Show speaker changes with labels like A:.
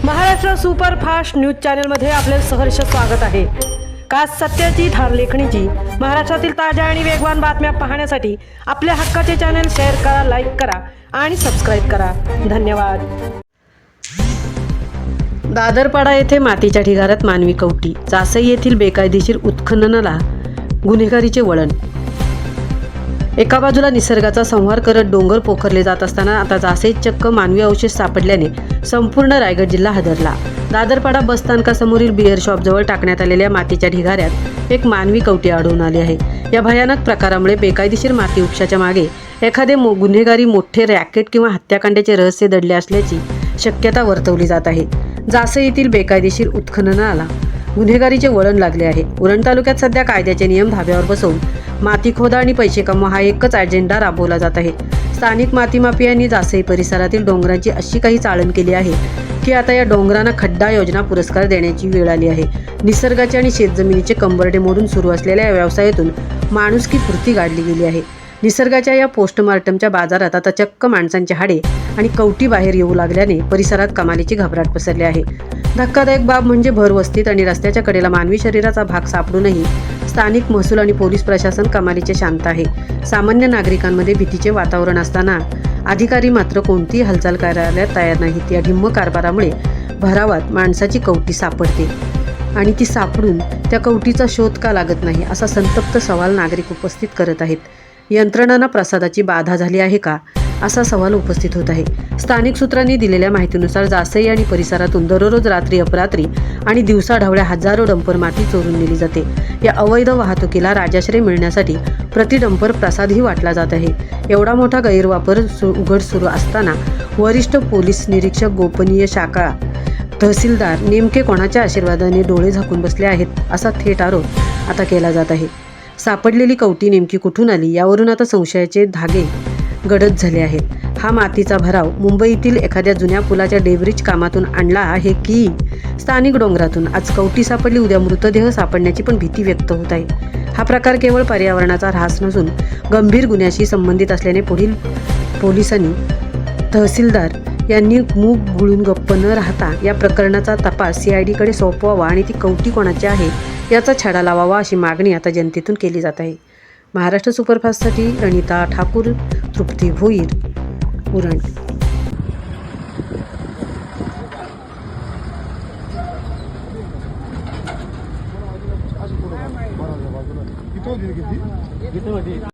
A: Maharashtra superfast news चॅनलमध्ये आपले सहर्ष स्वागत आहे। खास सत्याची धार लेखणीची महाराष्ट्रातील ताज्या आणि वेगवान बातम्या पाहण्यासाठी आपल्या हक्काचे चॅनल शेअर करा, लाईक करा आणि सबस्क्राईब करा। धन्यवाद। दादरपाडा येथे मातीच्या ढिगाऱ्यात मानवी कवटी, जासई येथील बेकायदेशीर उत्खननाला गुन्हेगारीचे वळण। एका बाजूला निसर्गाचा संहार करत डोंगर पोखरले जात असताना आता जासईत चक्क मानवी अवशेष सापडल्याने संपूर्ण रायगड जिल्हा हादरला। दादरपाडा बसस्थानकासमोरील बिअर शॉपजवळ टाकण्यात आलेल्या मातीच्या ढिगाऱ्यात एक मानवी कवटी आढळून आली आहे। या भयानक प्रकारामुळे बेकायदेशीर माती उपशाच्या मागे एखादे गुन्हेगारी मोठे रॅकेट किंवा हत्याकांडाचे रहस्य दडले असल्याची शक्यता वर्तवली जात आहे। जासई येथील बेकायदेशीर उत्खननाला गुन्हेगारीचे वळण लागले आहे। उरण तालुक्यात सध्या कायद्याचे नियम धाब्यावर बसवून माती खोदा आणि पैसे कमवा हा एकच अजेंडा राबवला जात आहे। स्थानिक माती माफियांनी जासई परिसरातील डोंगरांची अशी काही चाळण केली आहे की आता या डोंगरांना खड्डा योजना पुरस्कार देण्याची वेळ आली आहे। निसर्गाचे आणि शेतजमिनीचे कंबरडे मोडून सुरू असलेल्या या व्यवसायातून माणुसकी पूर्ती गाडली गेली आहे। निसर्गाच्या या पोस्टमार्टमच्या बाजारात आता चक्क माणसांची हाडे आणि कवटी बाहेर येऊ लागल्याने परिसरात कमालीची घबराट पसरली आहे। धक्कादायक बाब म्हणजे भरवस्तीत आणि रस्त्याच्या कडेला मानवी शरीराचा भाग सापडूनही स्थानिक महसूल आणि पोलीस प्रशासन कमालीचे शांत आहे। सामान्य नागरिकांमध्ये भीतीचे वातावरण असताना अधिकारी मात्र कोणतीही हालचाल करायला तयार नाहीत। या ढिम्म कारभारामुळे भरावात माणसाची कवटी सापडते आणि ती सापडून त्या कवटीचा शोध का लागत नाही असा संतप्त सवाल नागरिक उपस्थित करत आहेत। यंत्रणांना प्रसादाची बाधा झाली आहे का असा सवाल उपस्थित होत आहे। स्थानिक सूत्रांनी दिलेल्या माहितीनुसार जासई आणि परिसरातून दररोज रात्री अपरात्री आणि दिवसाढवळ्या हजारो डंपर माती चोरून नेली जाते। या अवैध वाहतुकीला राजाश्रय मिळण्यासाठी प्रति डंपर प्रसादही वाटला जात आहे। एवढा मोठा गैरवापर उघड सुरू असताना वरिष्ठ पोलीस निरीक्षक, गोपनीय शाखा, तहसीलदार नेमके कोणाच्या आशीर्वादाने डोळे झाकून बसले आहेत असा थेट आरोप आता केला जात आहे। सापडलेली कवटी नेमकी कुठून आली यावरून आता संशयाचे धागे गडद झाले आहेत। हा मातीचा भराव मुंबईतील एखाद्या जुन्या पुलाच्या डेब्रिज कामातून आणला आहे की स्थानिक डोंगरातून? आज कवटी सापडली, उद्या मृतदेह सापडण्याची पण भीती व्यक्त होत आहे। हा प्रकार केवळ पर्यावरणाचा ऱ्हास नसून गंभीर गुन्ह्याशी संबंधित असल्याने पुढील पोलिसांनी, तहसीलदार यांनी मूग गुळून गप्प न राहता या प्रकरणाचा तपास CIDकडे सोपवावा आणि ती कवटी कोणाची आहे याचा छडा लावावा अशी मागणी आता जनतेतून केली जात आहे। महाराष्ट्र सुपरफास्टसाठी रणिता ठाकूर, तृप्ती भोईर, उरण।